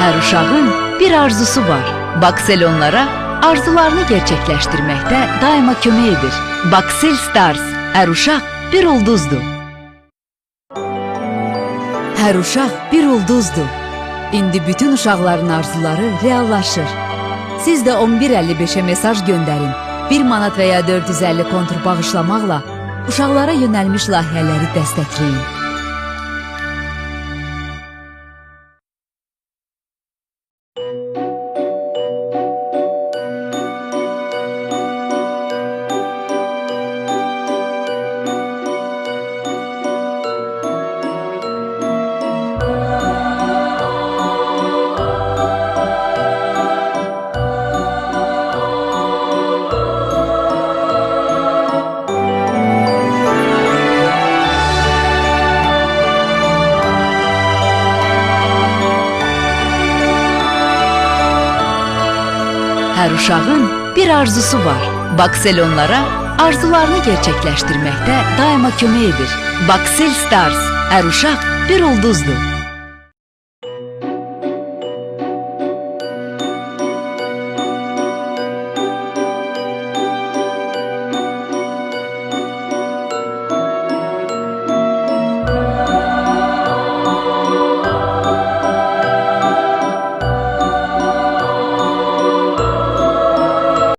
Hər uşağın bir arzusu var. Baksel onlara arzularını gerçekleştirmekte daima kömək edir. Baksel Stars, hər uşaq bir ulduzdur. Hər uşaq bir ulduzdur. İndi bütün uşaqların arzuları reallaşır. Siz də 1155'e mesaj göndərin. 1 manat və ya 450 kontur bağışlamaqla uşaqlara yönəlmiş layihələri dəstəkləyin. Hər uşağın bir arzusu var. Baksel onlara arzularını gerçekleştirmekte daima kömək edir. Baksel Stars, hər uşaq bir ulduzdur.